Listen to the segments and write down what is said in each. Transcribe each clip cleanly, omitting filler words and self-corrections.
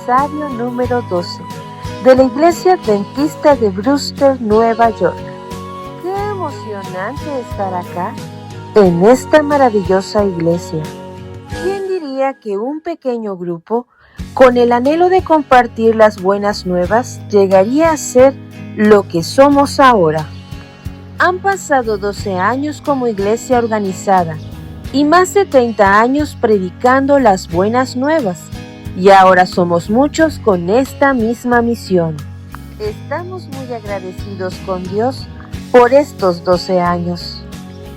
aniversario número 12 de la Iglesia Adventista de Brewster, Nueva York. ¡Qué emocionante estar acá, en esta maravillosa iglesia! ¿Quién diría que un pequeño grupo, con el anhelo de compartir las buenas nuevas, llegaría a ser lo que somos ahora? Han pasado 12 años como iglesia organizada y más de 30 años predicando las buenas nuevas, y ahora somos muchos con esta misma misión. Estamos muy agradecidos con Dios por estos 12 años.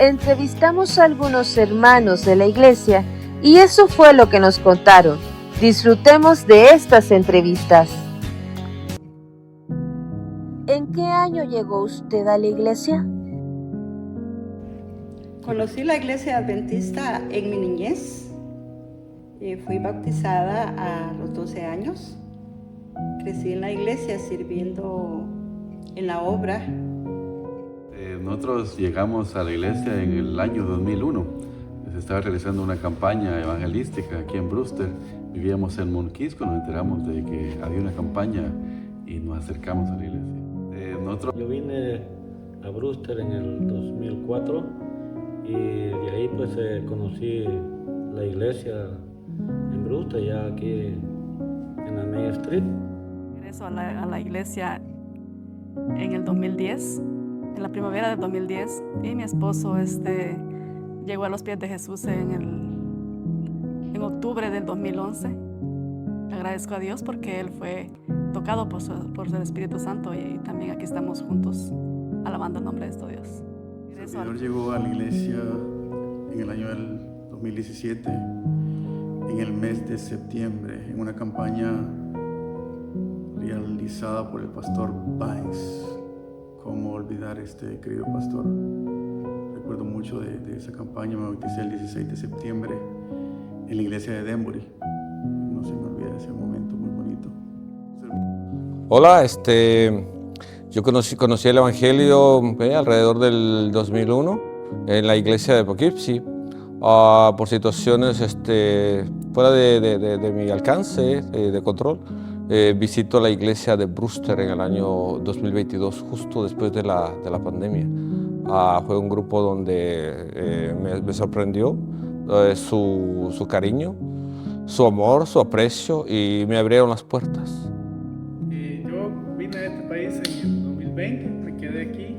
Entrevistamos a algunos hermanos de la iglesia y eso fue lo que nos contaron. Disfrutemos de estas entrevistas. ¿En qué año llegó usted a la iglesia? Conocí la iglesia adventista en mi niñez. Fui bautizada a los 12 años. Crecí en la iglesia sirviendo en la obra. Nosotros llegamos a la iglesia en el año 2001. Se estaba realizando una campaña evangelística aquí en Brewster. Vivíamos en Monquisco, nos enteramos de que había una campaña y nos acercamos a la iglesia. Yo vine a Brewster en el 2004 y de ahí pues conocí la iglesia en Brewster, ya aquí en la Main Street. Regreso a la iglesia en el 2010, en la primavera del 2010, y mi esposo llegó a los pies de Jesús en octubre del 2011. Agradezco a Dios porque él fue tocado por el Espíritu Santo y también aquí estamos juntos alabando el nombre de nuestro Dios. El Señor llegó a la iglesia en el año del 2017, en el mes de septiembre, en una campaña realizada por el pastor Banks. ¿Cómo olvidar este querido pastor? Recuerdo mucho de esa campaña. Me bauticé el 16 de septiembre en la iglesia de Denbury. No se me olvida ese momento muy bonito. Hola, yo conocí el Evangelio alrededor del 2001 en la iglesia de Poughkeepsie, por situaciones fuera de mi alcance, de control. Visito la iglesia de Brewster en el año 2022, justo después de la pandemia. Fue un grupo donde me sorprendió su cariño, su amor, su aprecio, y me abrieron las puertas. Yo vine a este país en el 2020, me quedé aquí.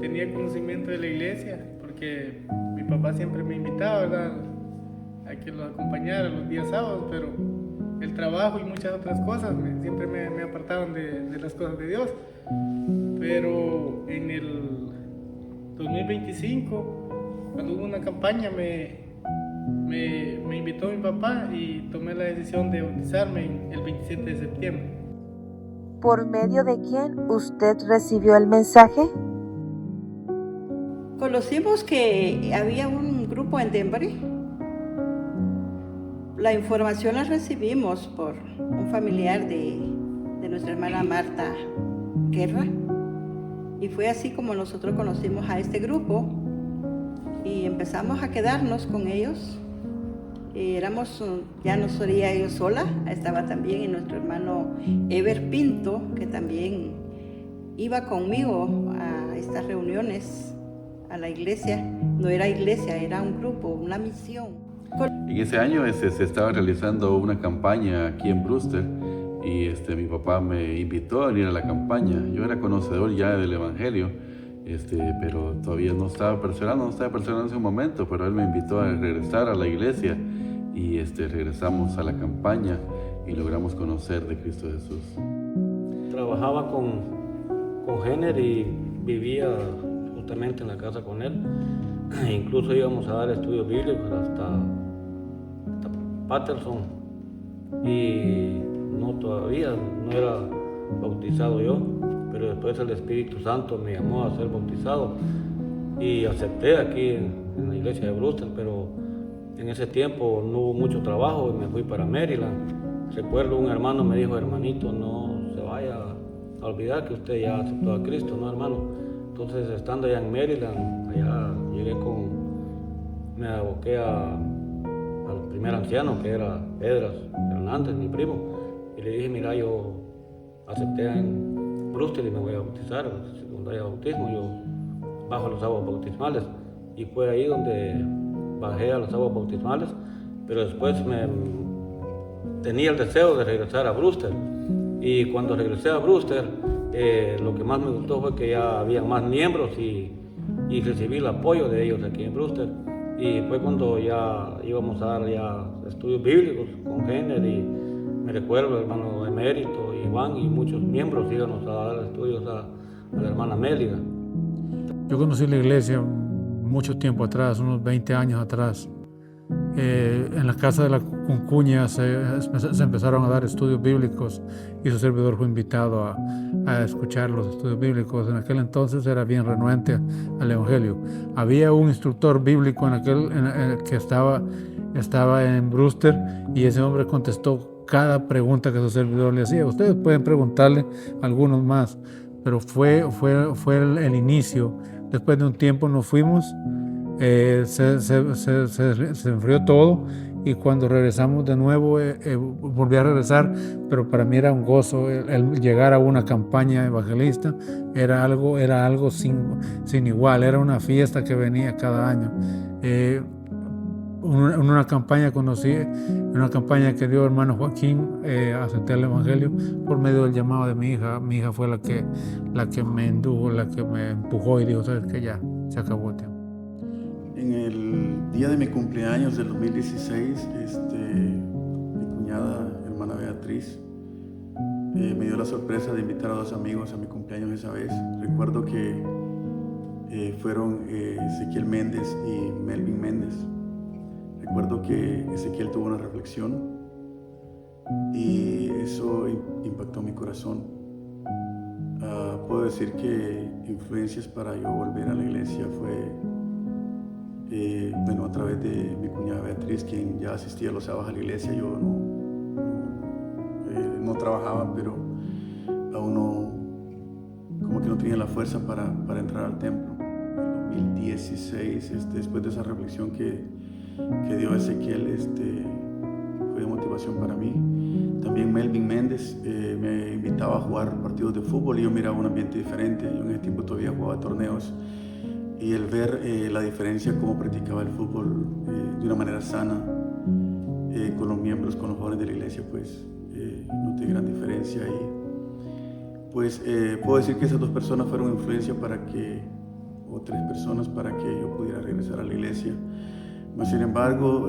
Tenía conocimiento de la iglesia porque mi papá siempre me invitaba, ¿verdad?, a que lo acompañara los días sábados, pero el trabajo y muchas otras cosas siempre me apartaban de las cosas de Dios. Pero en el 2025, cuando hubo una campaña, me invitó mi papá y tomé la decisión de bautizarme el 27 de septiembre. ¿Por medio de quién usted recibió el mensaje? Conocimos que había un grupo en Denbury. La información la recibimos por un familiar de nuestra hermana Marta Guerra, y fue así como nosotros conocimos a este grupo y empezamos a quedarnos con ellos. Ya no sería yo sola, estaba también nuestro hermano Ever Pinto, que también iba conmigo a estas reuniones a la iglesia. No era iglesia, era un grupo, una misión. En ese año se estaba realizando una campaña aquí en Brewster y mi papá me invitó a venir a la campaña. Yo era conocedor ya del Evangelio, pero todavía no estaba perseverando en ese momento, pero él me invitó a regresar a la iglesia y regresamos a la campaña y logramos conocer de Cristo Jesús. Trabajaba con Jenner y vivía justamente en la casa con él. Incluso íbamos a dar estudios bíblicos hasta Patterson, y todavía no era bautizado yo, pero después el Espíritu Santo me llamó a ser bautizado y acepté aquí en la iglesia de Brewster, pero en ese tiempo no hubo mucho trabajo y me fui para Maryland. Recuerdo un hermano me dijo: hermanito, no se vaya a olvidar que usted ya aceptó a Cristo, ¿no, hermano? Entonces, estando allá en Maryland, allá me aboqué a al primer anciano, que era Edras Hernández, mi primo, y le dije, mira, yo acepté en Brewster y me voy a bautizar. Cuando haya bautismo, yo bajo a las aguas bautismales. Y fue ahí donde bajé a las aguas bautismales, pero después tenía el deseo de regresar a Brewster. Y cuando regresé a Brewster, lo que más me gustó fue que ya había más miembros y recibí el apoyo de ellos aquí en Brewster. Y fue cuando ya íbamos a dar ya estudios bíblicos con Henner, y me recuerdo el hermano Emérito, Iván y muchos miembros íbamos a dar estudios a la hermana Mélida. Yo conocí la iglesia mucho tiempo atrás, unos 20 años atrás. En la casa de la Cuncuña se empezaron a dar estudios bíblicos y su servidor fue invitado a escuchar los estudios bíblicos. En aquel entonces era bien renuente al Evangelio. Había un instructor bíblico que estaba en Brewster, y ese hombre contestó cada pregunta que su servidor le hacía. Ustedes pueden preguntarle algunos más, pero fue el inicio. Después de un tiempo nos fuimos. Se enfrió todo, y cuando regresamos de nuevo volví a regresar, pero para mí era un gozo el llegar a una campaña evangelista. Era algo sin igual, era una fiesta que venía cada año. Una campaña una campaña que dio el hermano Joaquín, acepté el Evangelio por medio del llamado de mi hija. Mi hija fue la que me indujo, la que me empujó y dijo, sabes que ya se acabó el tiempo. En el día de mi cumpleaños del 2016, mi cuñada, hermana Beatriz, me dio la sorpresa de invitar a 2 amigos a mi cumpleaños esa vez. Recuerdo que fueron Ezequiel Méndez y Melvin Méndez. Recuerdo que Ezequiel tuvo una reflexión y eso impactó mi corazón. Puedo decir que influencias para yo volver a la iglesia fue a través de mi cuñada Beatriz, quien ya asistía los sábados a la iglesia. Yo no trabajaba, pero aún como que no tenía la fuerza para entrar al templo. En 2016, después de esa reflexión que dio Ezequiel, fue de motivación para mí. También Melvin Méndez me invitaba a jugar partidos de fútbol y yo miraba un ambiente diferente. Yo en ese tiempo todavía jugaba torneos, y el ver la diferencia, cómo practicaba el fútbol de una manera sana con los miembros, con los jóvenes de la iglesia, pues noté gran diferencia. Y pues puedo decir que esas 2 personas fueron influencia o 3 personas para que yo pudiera regresar a la iglesia. Sin embargo,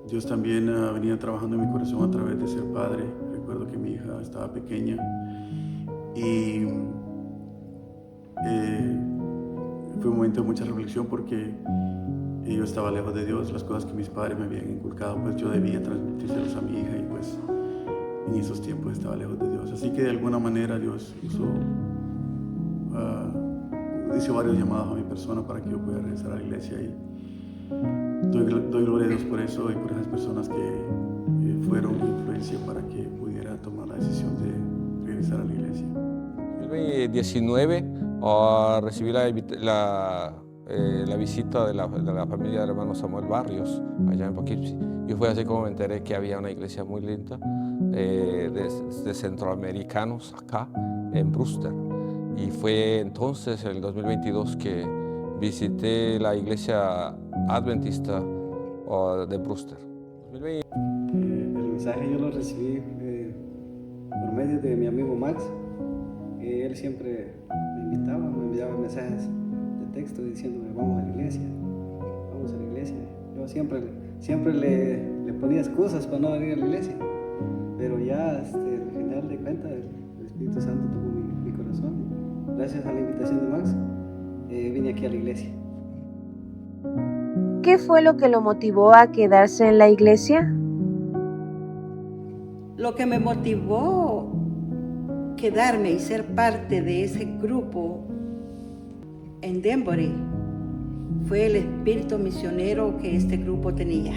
Dios también venía trabajando en mi corazón a través de ser padre. Recuerdo que mi hija estaba pequeña y fue un momento de mucha reflexión, porque yo estaba lejos de Dios. Las cosas que mis padres me habían inculcado, pues yo debía transmitírselas a mi hija, y pues en esos tiempos estaba lejos de Dios. Así que de alguna manera Dios hizo varios llamados a mi persona para que yo pudiera regresar a la iglesia, y doy gloria a Dios por eso y por esas personas que fueron influencia para que pudiera tomar la decisión de regresar a la iglesia. En 2019 recibí la visita de la familia del hermano Samuel Barrios allá en Poughkeepsie, y fue así como me enteré que había una iglesia muy linda de centroamericanos acá en Brewster. Y fue entonces, el 2022, que visité la iglesia adventista de Brewster. El mensaje yo lo recibí por medio de mi amigo Max. Él siempre me enviaba mensajes de texto diciéndome, vamos a la iglesia, vamos a la iglesia. Yo siempre le ponía excusas para no venir a la iglesia, pero ya al final de cuentas el Espíritu Santo tocó mi corazón. Gracias a la invitación de Max, vine aquí a la iglesia. ¿Qué fue lo que lo motivó a quedarse en la iglesia? Lo que me motivó quedarme y ser parte de ese grupo en Denbury fue el espíritu misionero que este grupo tenía.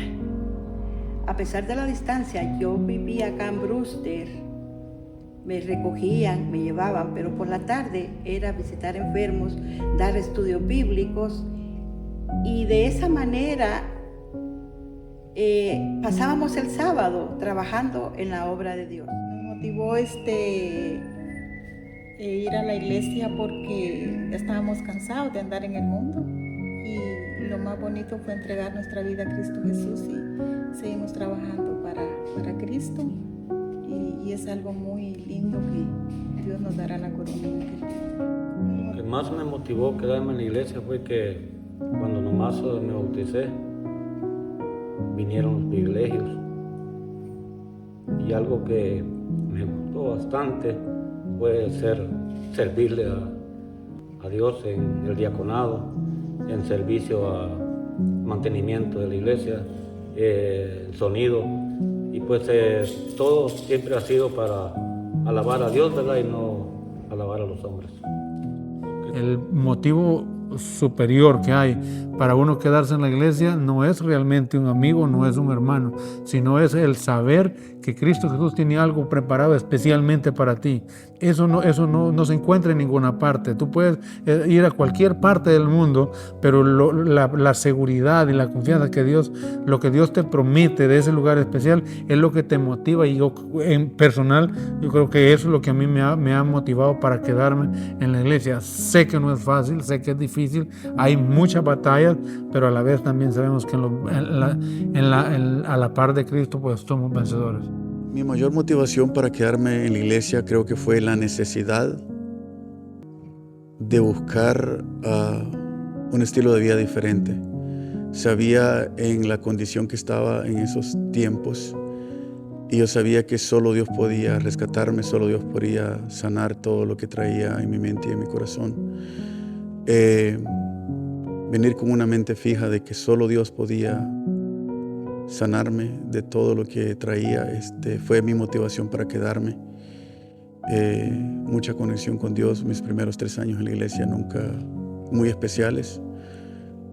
A pesar de la distancia, yo vivía acá en Brewster, me recogían, me llevaban, pero por la tarde era visitar enfermos, dar estudios bíblicos, y de esa manera pasábamos el sábado trabajando en la obra de Dios. Me motivó ir a la iglesia porque ya estábamos cansados de andar en el mundo y lo más bonito fue entregar nuestra vida a Cristo Jesús y seguimos trabajando para Cristo y es algo muy lindo que Dios nos dará la corona. Lo que más me motivó a quedarme en la iglesia fue que cuando nomás me bauticé, vinieron los privilegios. Y algo que me gustó bastante fue servirle a Dios en el diaconado, en servicio a mantenimiento de la iglesia, el sonido. Y pues todo siempre ha sido para alabar a Dios, ¿verdad? Y no alabar a los hombres. El motivo superior que hay para uno quedarse en la iglesia no es realmente un amigo, no es un hermano, sino es el saber que Cristo Jesús tiene algo preparado especialmente para ti. Eso no se encuentra en ninguna parte. Tú puedes ir a cualquier parte del mundo, pero la seguridad y la confianza que lo que Dios te promete de ese lugar especial es lo que te motiva. Y yo, en personal, yo creo que eso es lo que a mí me ha motivado para quedarme en la iglesia. Sé que no es fácil, sé que es difícil, hay muchas batallas, pero a la vez también sabemos que a la par de Cristo pues somos vencedores. Mi mayor motivación para quedarme en la iglesia creo que fue la necesidad de buscar un estilo de vida diferente. Sabía en la condición que estaba en esos tiempos y yo sabía que solo Dios podía rescatarme, solo Dios podía sanar todo lo que traía en mi mente y en mi corazón. Venir con una mente fija de que solo Dios podía sanarme de todo lo que traía, fue mi motivación para quedarme. Mucha conexión con Dios, mis primeros 3 años en la iglesia nunca muy especiales.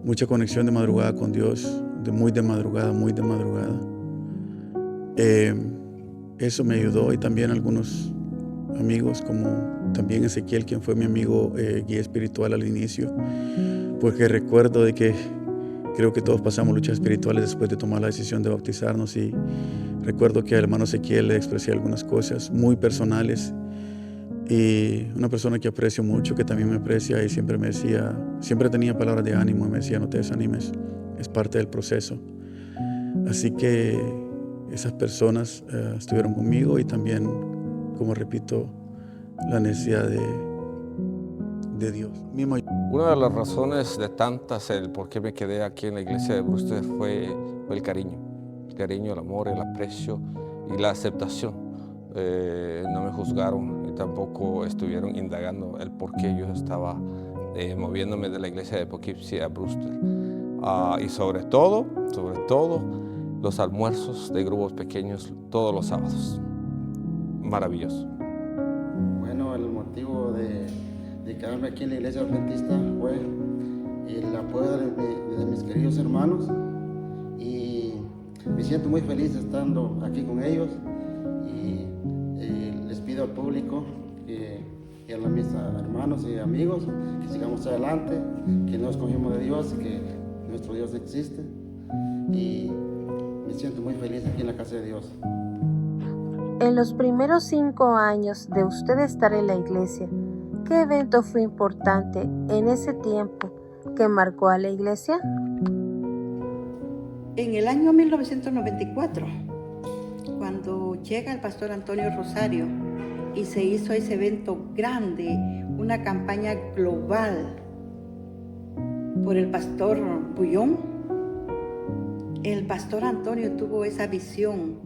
Mucha conexión de madrugada con Dios, muy de madrugada. Eso me ayudó y también algunos amigos como también Ezequiel, quien fue mi amigo guía espiritual al inicio, porque recuerdo de que creo que todos pasamos luchas espirituales después de tomar la decisión de bautizarnos y recuerdo que al hermano Ezequiel le expresé algunas cosas muy personales y una persona que aprecio mucho, que también me aprecia y siempre me decía, siempre tenía palabras de ánimo y me decía no te desanimes, es parte del proceso. Así que esas personas estuvieron conmigo y también, como repito, la necesidad de Dios. Una de las razones de tantas, el por qué me quedé aquí en la iglesia de Brewster fue el cariño. El cariño, el amor, el aprecio y la aceptación. No me juzgaron y tampoco estuvieron indagando el por qué yo estaba moviéndome de la iglesia de Poughkeepsie a Brewster. Y sobre todo, los almuerzos de grupos pequeños todos los sábados. Maravilloso. Bueno, el motivo de quedarme aquí en la iglesia adventista fue el apoyo de mis queridos hermanos y me siento muy feliz estando aquí con ellos y les pido al público y a mis hermanos y amigos que sigamos adelante, que no escogimos de Dios, que nuestro Dios existe y me siento muy feliz aquí en la casa de Dios. En los primeros 5 años de usted estar en la iglesia, ¿qué evento fue importante en ese tiempo que marcó a la iglesia? En el año 1994, cuando llega el pastor Antonio Rosario y se hizo ese evento grande, una campaña global por el pastor Bullón, el pastor Antonio tuvo esa visión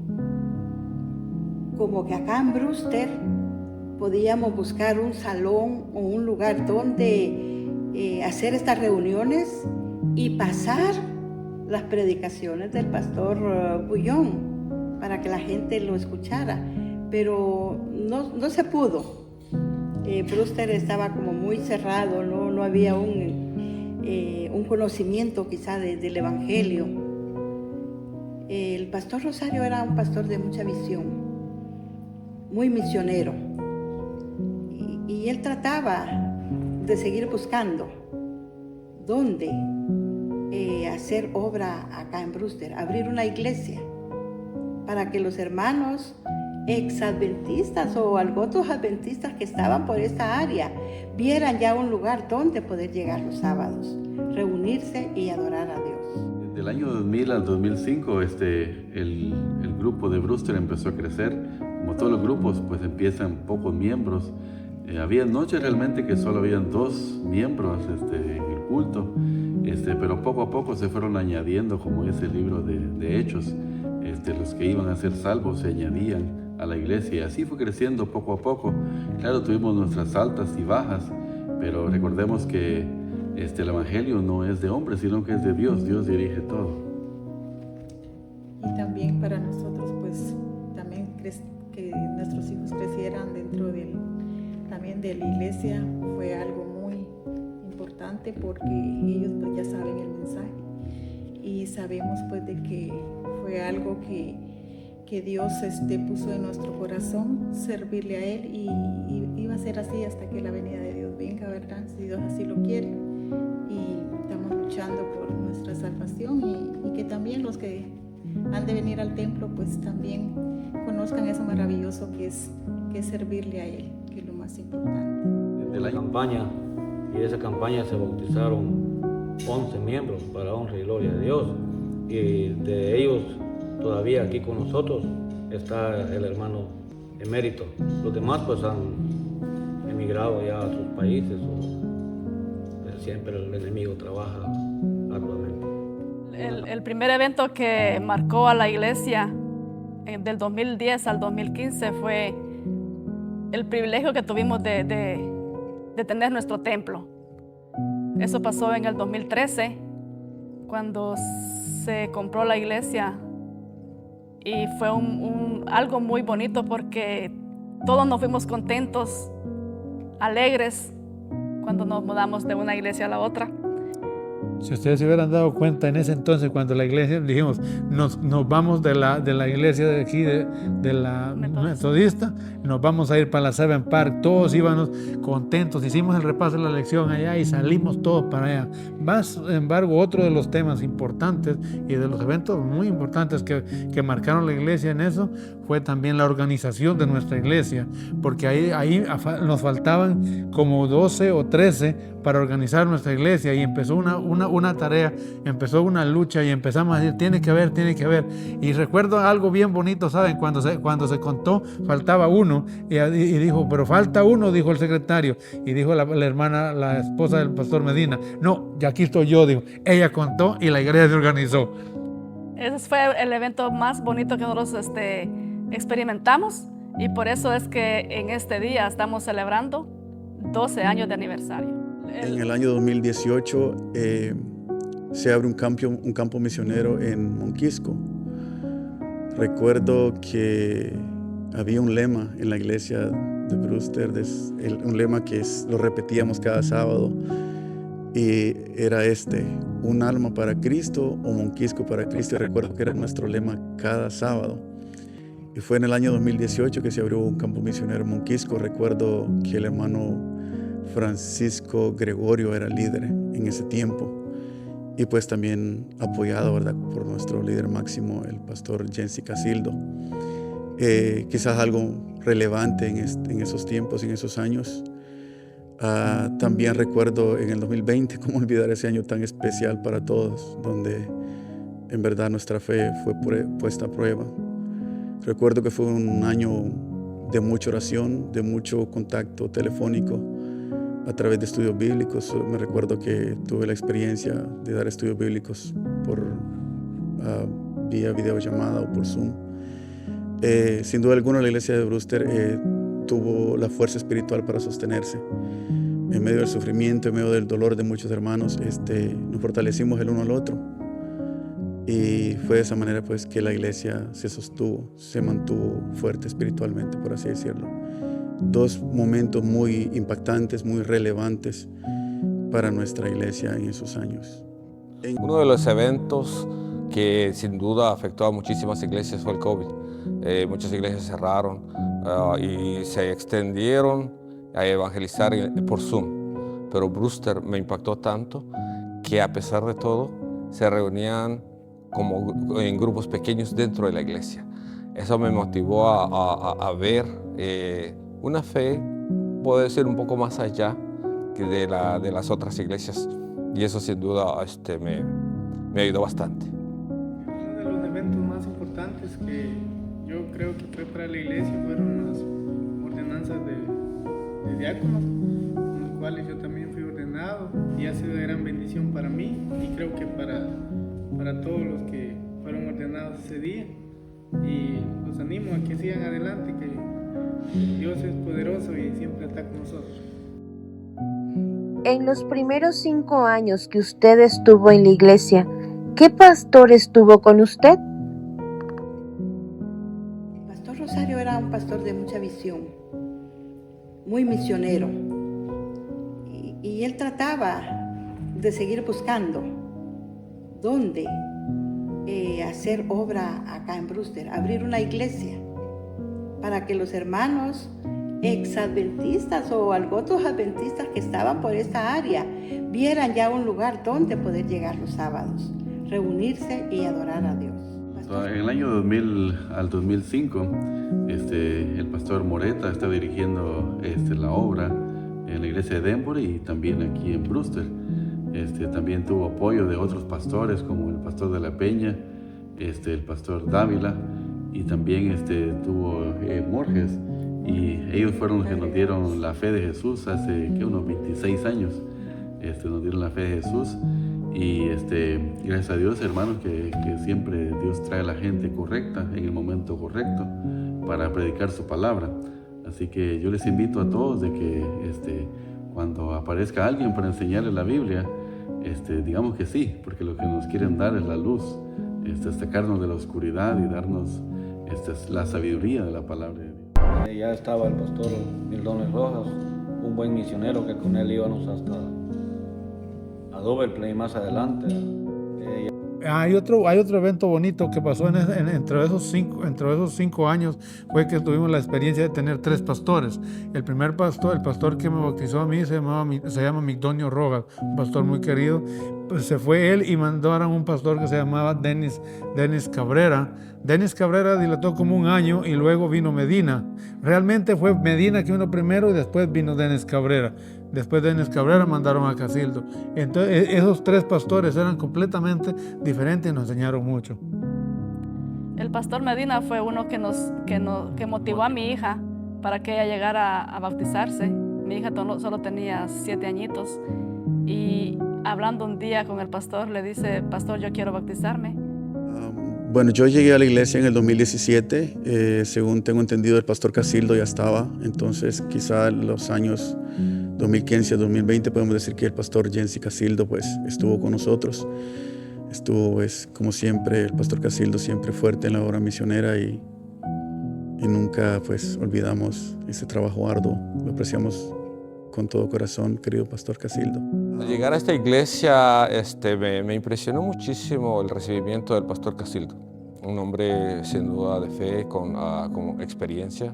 como que acá en Brewster podíamos buscar un salón o un lugar donde hacer estas reuniones y pasar las predicaciones del pastor Bullón para que la gente lo escuchara, pero no se pudo. Brewster estaba como muy cerrado, no había un conocimiento quizá del Evangelio. El pastor Rosario era un pastor de mucha visión, muy misionero, y él trataba de seguir buscando dónde hacer obra acá en Brewster, abrir una iglesia para que los hermanos exadventistas o otros adventistas que estaban por esta área vieran ya un lugar donde poder llegar los sábados, reunirse y adorar a Dios. Del año 2000 al 2005 el grupo de Brewster empezó a crecer. Como todos los grupos, pues empiezan pocos miembros. Había noches realmente que solo habían 2 miembros en el culto, pero poco a poco se fueron añadiendo, como ese libro de Hechos. Los que iban a ser salvos se añadían a la iglesia y así fue creciendo poco a poco. Claro, tuvimos nuestras altas y bajas, pero recordemos que el evangelio no es de hombres, sino que es de Dios. Dios dirige todo. Y también para nosotros, pues, también que nuestros hijos crecieran dentro también de la iglesia fue algo muy importante porque ellos pues ya saben el mensaje y sabemos pues de que fue algo que Dios puso en nuestro corazón servirle a Él y iba a ser así hasta que la venida de Dios venga, ¿verdad? Si Dios así lo quiere. Y estamos luchando por nuestra salvación y que también los que han de venir al templo pues también conozcan eso maravilloso que es servirle a Él, que es lo más importante. De la campaña, y de esa campaña se bautizaron 11 miembros para honra y gloria de Dios, y de ellos todavía aquí con nosotros está el hermano emérito. Los demás pues han emigrado ya a sus países o siempre el enemigo trabaja arduamente. El primer evento que marcó a la iglesia del 2010 al 2015 fue el privilegio que tuvimos de tener nuestro templo. Eso pasó en el 2013, cuando se compró la iglesia, y fue algo muy bonito porque todos nos fuimos contentos, alegres, cuando nos mudamos de una iglesia a la otra. Si ustedes se hubieran dado cuenta en ese entonces, cuando la iglesia, dijimos, nos vamos de la iglesia de aquí, de la metodista, nos vamos a ir para la Seven Park, todos íbamos contentos, hicimos el repaso de la lección allá y salimos todos para allá. Más, sin embargo, otro de los temas importantes y de los eventos muy importantes que marcaron la iglesia en eso, fue también la organización de nuestra iglesia, porque ahí nos faltaban como 12 o 13 para organizar nuestra iglesia y empezó una tarea, empezó una lucha y empezamos a decir, tiene que haber. Y recuerdo algo bien bonito, ¿saben? Cuando se contó, faltaba uno y dijo, pero falta uno, dijo el secretario. Y dijo la hermana, la esposa del pastor Medina, no, ya aquí estoy yo, dijo. Ella contó y la iglesia se organizó. Ese fue el evento más bonito que nosotros experimentamos y por eso es que en este día estamos celebrando 12 años de aniversario. En el año 2018 se abre un campo misionero en Monquisco. Recuerdo que había un lema en la iglesia de Brewster, un lema que lo repetíamos cada sábado y era un alma para Cristo o Monquisco para Cristo. Y recuerdo que era nuestro lema cada sábado. Y fue en el año 2018 que se abrió un campo misionero en Monquisco. Recuerdo que el hermano Francisco Gregorio era líder en ese tiempo y pues también apoyado, ¿verdad?, por nuestro líder máximo, el pastor Jensi Casildo. Quizás algo relevante en esos tiempos, en esos años. También recuerdo en el 2020, cómo olvidar ese año tan especial para todos, donde en verdad nuestra fe fue puesta a prueba. Recuerdo que fue un año de mucha oración, de mucho contacto telefónico a través de estudios bíblicos. Me recuerdo que tuve la experiencia de dar estudios bíblicos por vía videollamada o por Zoom. Sin duda alguna la iglesia de Brewster tuvo la fuerza espiritual para sostenerse. En medio del sufrimiento, en medio del dolor de muchos hermanos, nos fortalecimos el uno al otro. Y fue de esa manera pues que la iglesia se sostuvo, se mantuvo fuerte espiritualmente, por así decirlo. 2 momentos muy impactantes, muy relevantes para nuestra iglesia en esos años. Uno de los eventos que sin duda afectó a muchísimas iglesias fue el COVID. Muchas iglesias cerraron y se extendieron a evangelizar por Zoom. Pero Brewster me impactó tanto que a pesar de todo se reunían como en grupos pequeños dentro de la iglesia. Eso me motivó a ver una fe, puede ser un poco más allá que de las otras iglesias, y eso sin duda me ayudó bastante. Uno de los eventos más importantes que yo creo que fue para la iglesia fueron las ordenanzas de diáconos, con los cuales yo también fui ordenado, y ha sido de gran bendición para mí y creo que para todos los que fueron ordenados ese día. Y los animo a que sigan adelante, que Dios es poderoso y siempre está con nosotros. En los primeros 5 años que usted estuvo en la iglesia, ¿qué pastor estuvo con usted? Pastor Rosario era un pastor de mucha visión, muy misionero, y él trataba de seguir buscando dónde hacer obra acá en Brewster, abrir una iglesia para que los hermanos exadventistas o otros adventistas que estaban por esta área vieran ya un lugar donde poder llegar los sábados, reunirse y adorar a Dios. En el año 2000 al 2005, el pastor Moreta está dirigiendo la obra en la iglesia de Denbury y también aquí en Brewster. También tuvo apoyo de otros pastores como el pastor de la Peña, el pastor Dávila, y también tuvo Morges, y ellos fueron los que nos dieron la fe de Jesús hace unos 26 años. Nos dieron la fe de Jesús, y gracias a Dios, hermanos, que siempre Dios trae a la gente correcta en el momento correcto para predicar su palabra. Así que yo les invito a todos de que cuando aparezca alguien para enseñarles la Biblia, digamos que sí, porque lo que nos quieren dar es la luz, sacarnos de la oscuridad y darnos la sabiduría de la palabra de Dios. Ya estaba el pastor Mildones Rojas, un buen misionero, que con él íbamos hasta a Double Play más adelante. Hay otro evento bonito que pasó entre esos 5 años, fue que tuvimos la experiencia de tener 3 pastores. El primer pastor, el pastor que me bautizó a mí, se llama Migdonio Rojas, un pastor muy querido. Pues se fue él y mandaron un pastor que se llamaba Denis Cabrera. Denis Cabrera dilató como 1 año y luego vino Medina. Realmente fue Medina que vino primero y después vino Denis Cabrera. Después de Denis Cabrera mandaron a Casildo. Entonces esos 3 pastores eran completamente diferentes y nos enseñaron mucho. El pastor Medina fue uno que motivó a mi hija para que ella llegara a bautizarse. Mi hija solo tenía 7 añitos, y hablando un día con el pastor le dice: pastor, yo quiero bautizarme. Bueno, yo llegué a la iglesia en el 2017, según tengo entendido el pastor Casildo ya estaba, entonces quizá en los años 2015 a 2020 podemos decir que el pastor Jensi Casildo pues estuvo con nosotros. Estuvo pues como siempre el pastor Casildo siempre fuerte en la obra misionera, y nunca pues olvidamos ese trabajo arduo, lo apreciamos con todo corazón, querido pastor Casildo. Al llegar a esta iglesia me impresionó muchísimo el recibimiento del pastor Casildo, un hombre sin duda de fe, con experiencia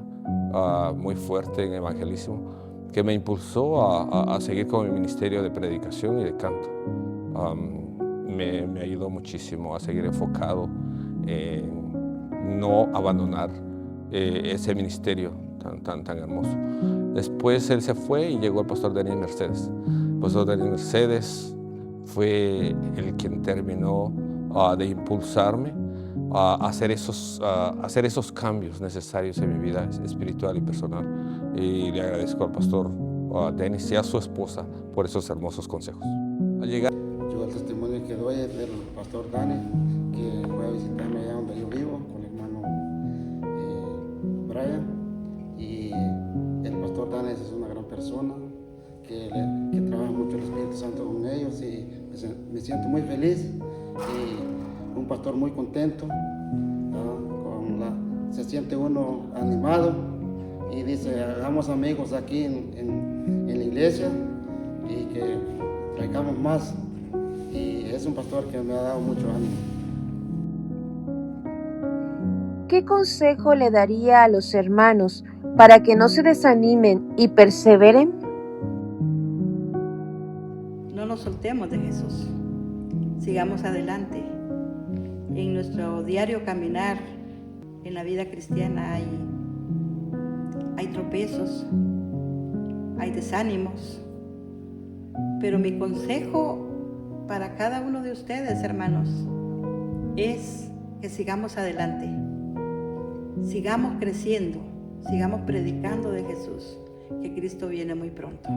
muy fuerte en evangelismo, que me impulsó a seguir con mi ministerio de predicación y de canto. Me ayudó muchísimo a seguir enfocado en no abandonar ese ministerio tan hermoso. Después él se fue y llegó el pastor Daniel Mercedes. El pastor Daniel Mercedes fue el quien terminó de impulsarme a hacer esos cambios necesarios en mi vida espiritual y personal. Y le agradezco al pastor Denis y a su esposa por esos hermosos consejos. Al llegar... Yo el testimonio que doy es del pastor Dani, que fue a visitarme allá donde yo vivo con el hermano Brian. Y el pastor Dani es una gran persona que trabaja mucho el Espíritu Santo con ellos, y me siento muy feliz y un pastor muy contento. Se siente uno animado y dice: hagamos amigos aquí en la iglesia y que traigamos más. Y es un pastor que me ha dado mucho ánimo. ¿Qué consejo le daría a los hermanos para que no se desanimen y perseveren? No nos soltemos de Jesús. sigamos adelante. En nuestro diario caminar en la vida cristiana hay tropezos, hay desánimos, pero mi consejo para cada uno de ustedes, hermanos, es que sigamos adelante, sigamos creciendo, sigamos predicando de Jesús, que Cristo viene muy pronto.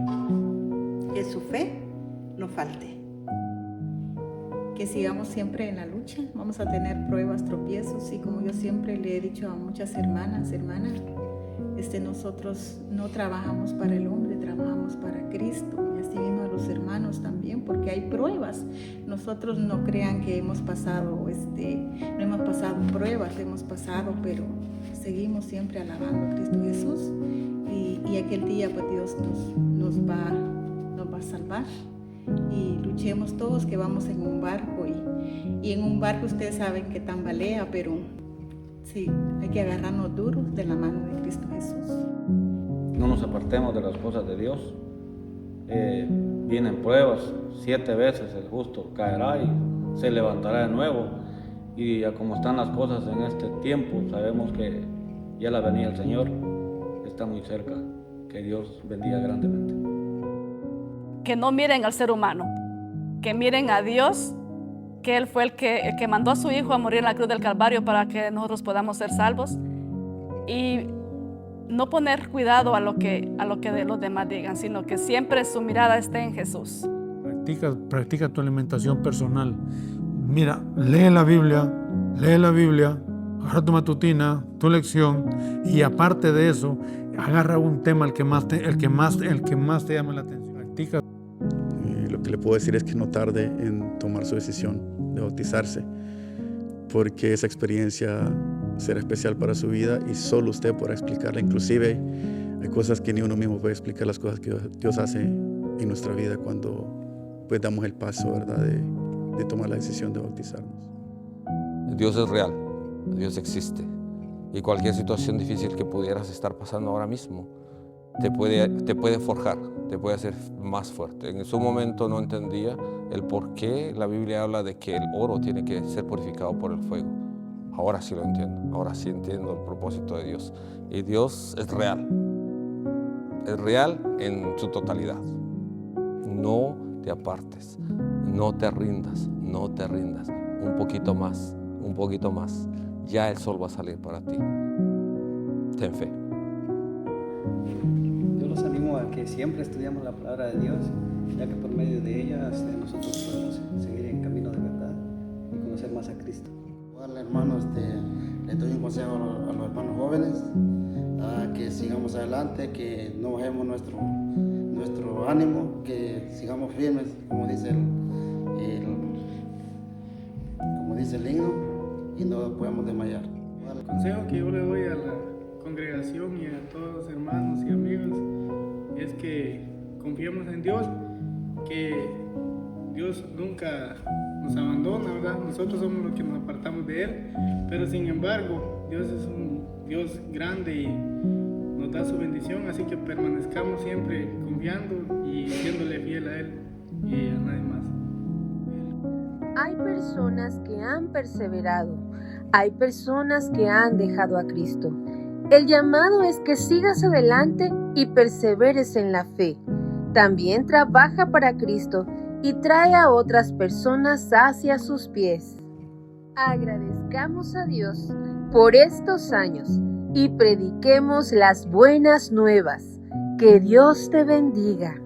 Que su fe no falte. Que sigamos siempre en la lucha. Vamos a tener pruebas, tropiezos, y como yo siempre le he dicho a muchas hermanas, nosotros no trabajamos para el hombre, trabajamos para Cristo, y así mismo a los hermanos también, porque hay pruebas. Nosotros no crean que hemos pasado, no hemos pasado pruebas, hemos pasado, pero seguimos siempre alabando a Cristo Jesús, y aquel día pues Dios nos va a salvar. Y luchemos todos, que vamos en un barco, y en un barco ustedes saben que tambalea, pero sí, hay que agarrarnos duros de la mano de Cristo Jesús. No nos apartemos de las cosas de Dios. Vienen pruebas, 7 veces el justo caerá y se levantará de nuevo. Y ya como están las cosas en este tiempo, sabemos que ya la venida del Señor está muy cerca. Que Dios bendiga grandemente. Que no miren al ser humano, que miren a Dios, que Él fue el que mandó a su Hijo a morir en la cruz del Calvario para que nosotros podamos ser salvos, y no poner cuidado a lo que los demás digan, sino que siempre su mirada esté en Jesús. Practica tu alimentación personal. Mira, lee la Biblia, agarra tu matutina, tu lección, y aparte de eso, agarra un tema el que más te llame la atención. Practica. Lo que le puedo decir es que no tarde en tomar su decisión de bautizarse, porque esa experiencia será especial para su vida y solo usted podrá explicarla. Inclusive hay cosas que ni uno mismo puede explicar, las cosas que Dios hace en nuestra vida cuando pues damos el paso, ¿verdad?, de tomar la decisión de bautizarnos. Dios es real, Dios existe, y cualquier situación difícil que pudieras estar pasando ahora mismo te puede forjar, te puede hacer más fuerte. En su momento no entendía el por qué la Biblia habla de que el oro tiene que ser purificado por el fuego. Ahora sí lo entiendo, ahora sí entiendo el propósito de Dios. Y Dios es real en su totalidad. No te apartes, no te rindas, un poquito más, ya el sol va a salir para ti. Ten fe. Yo los animo a que siempre estudiamos la palabra de Dios, ya que por medio de ella nosotros podemos seguir en camino de verdad y conocer más a Cristo. Igual, hermanos, le doy un consejo a los hermanos jóvenes, que sigamos adelante, que no bajemos nuestro ánimo, que sigamos firmes, como dice el himno, y no podemos desmayar. El consejo que yo le doy a la congregación y a todos los hermanos y amigos es que confiemos en Dios, que Dios nunca nos abandona, ¿verdad? Nosotros somos los que nos apartamos de Él, pero sin embargo Dios es un Dios grande y nos da su bendición, así que permanezcamos siempre confiando y siéndole fiel a Él y a nadie más. Hay personas que han perseverado, hay personas que han dejado a Cristo. El llamado es que sigas adelante y perseveres en la fe. También trabaja para Cristo y trae a otras personas hacia sus pies. Agradezcamos a Dios por estos años y prediquemos las buenas nuevas. Que Dios te bendiga.